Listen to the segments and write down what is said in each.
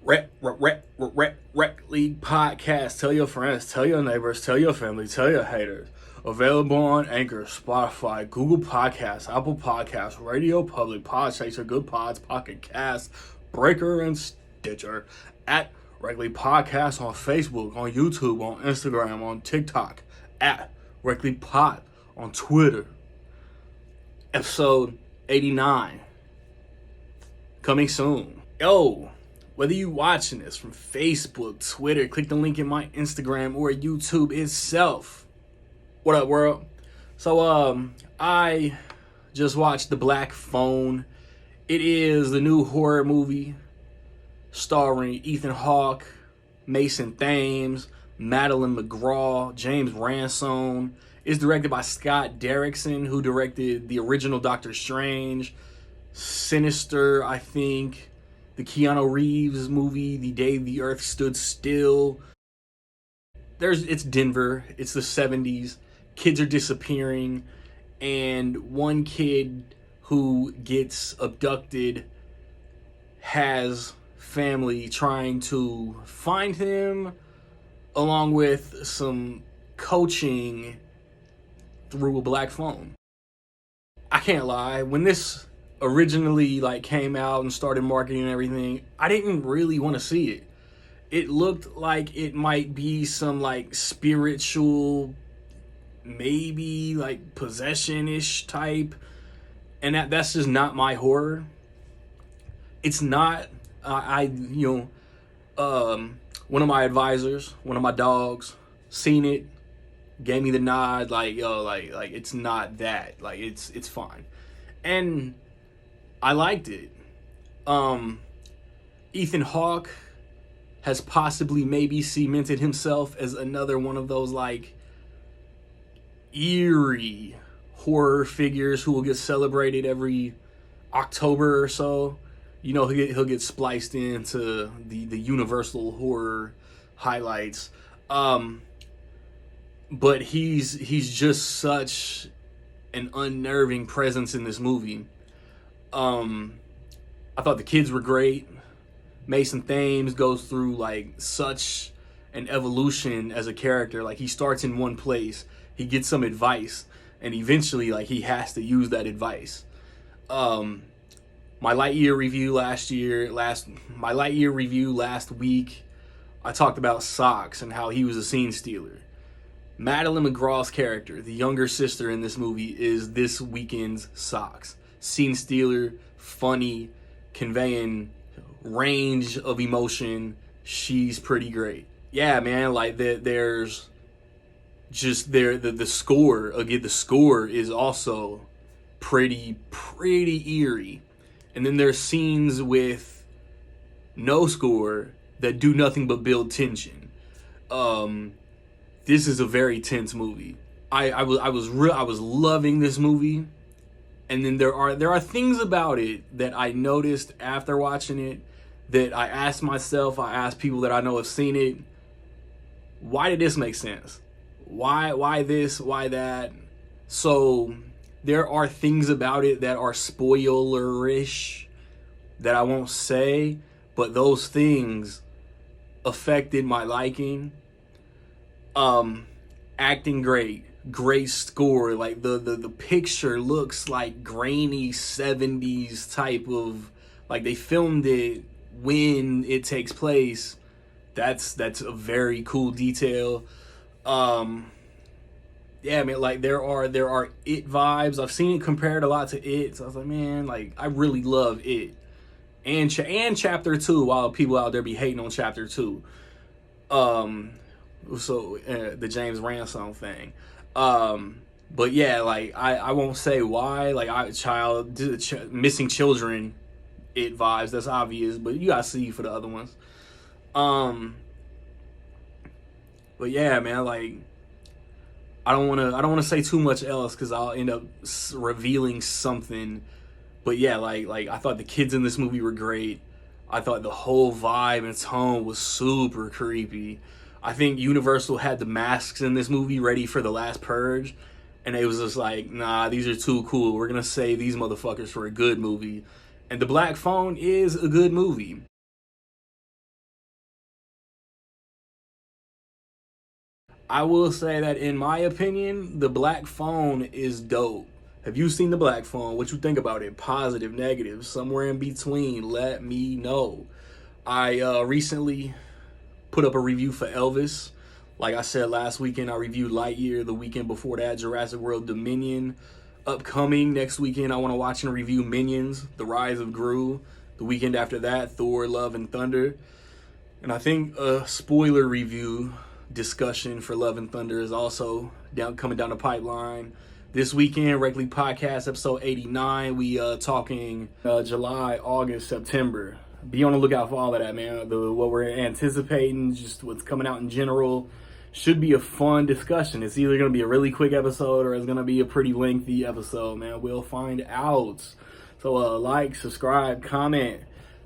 Rec League Podcast. Tell your friends, tell your neighbors, tell your family, tell your haters. Available on Anchor, Spotify, Google Podcasts, Apple Podcasts, Radio Public, Podchaser, Good Pods, Pocket Cast, Breaker, and Stitcher. At Rec League Podcast on Facebook, on YouTube, on Instagram, on TikTok. At Rec League Pod on Twitter. Episode 89. Coming soon. Yo, whether you watching this from Facebook, Twitter, click the link in my Instagram or YouTube itself. What up, world? So, I just watched The Black Phone. It is the new horror movie starring Ethan Hawke, Mason Thames, Madeline McGraw, James Ransone. It's directed by Scott Derrickson, who directed the original Doctor Strange, Sinister, I think, the Keanu Reeves movie, The Day the Earth Stood Still. It's Denver, it's the 70s, kids are disappearing, and one kid who gets abducted has family trying to find him, along with some coaching through a black phone. I can't lie, when this originally came out and started marketing and everything, I didn't really want to see it. It looked like it might be some spiritual, maybe possession-ish type, and that's just not my horror. It's not. One of my advisors, one of my dogs, seen it, gave me the nod, it's not that, it's fine, and I liked it. Ethan Hawke has possibly maybe cemented himself as another one of those eerie horror figures who will get celebrated every October or so. You know, he'll get spliced into the Universal horror highlights. But he's just such an unnerving presence in this movie. I thought the kids were great. Mason Thames goes through such an evolution as a character. He starts in one place, he gets some advice, and eventually he has to use that advice. My Lightyear review last week, I talked about Socks and how he was a scene stealer. Madeline McGraw's character, the younger sister in this movie, is this weekend's Socks. Scene stealer, funny, conveying range of emotion. She's pretty great. Yeah, man, there's just the score. Again, the score is also pretty eerie. And then there's scenes with no score that do nothing but build tension. This is a very tense movie. I was loving this movie, and then there are things about it that I noticed after watching it that I asked myself, I asked people that I know have seen it, why did this make sense? Why this? Why that? So there are things about it that are spoiler-ish that I won't say, but those things affected my liking. Acting great score. The picture looks like grainy 70s type of, they filmed it when it takes place. That's a very cool detail. Yeah, I mean, there are It vibes. I've seen it compared a lot to It, so I was like, man, I really love It, and Chapter 2. While people out there be hating on Chapter 2, the James Ransone thing, but yeah, I won't say why. Missing children, It vibes. That's obvious, but you gotta see for the other ones. But yeah, man, I don't want to say too much else because I'll end up revealing something. But yeah, I thought the kids in this movie were great. I thought the whole vibe and tone was super creepy. I think Universal had the masks in this movie ready for the last Purge, and it was just nah, these are too cool. We're gonna save these motherfuckers for a good movie. And The Black Phone is a good movie. I will say that in my opinion, the Black Phone is dope. Have you seen the Black Phone? What you think about it? Positive, negative, somewhere in between? Let me know. I recently put up a review for Elvis. Like I said last weekend, I reviewed Lightyear. The weekend before that, Jurassic World Dominion. Upcoming next weekend, I want to watch and review Minions, The Rise of Gru. The weekend after that, Thor, Love and Thunder. And I think a spoiler review discussion for Love and Thunder is also coming down the pipeline. This weekend, Regularly Podcast, episode 89. We talking July, August, September. Be on the lookout for all of that, man. What we're anticipating, just what's coming out in general. Should be a fun discussion. It's either going to be a really quick episode or it's going to be a pretty lengthy episode, man. We'll find out. So like, subscribe, comment.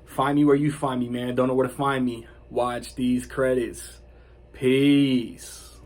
Find me where you find me, man. Don't know where to find me. Watch these credits. Peace.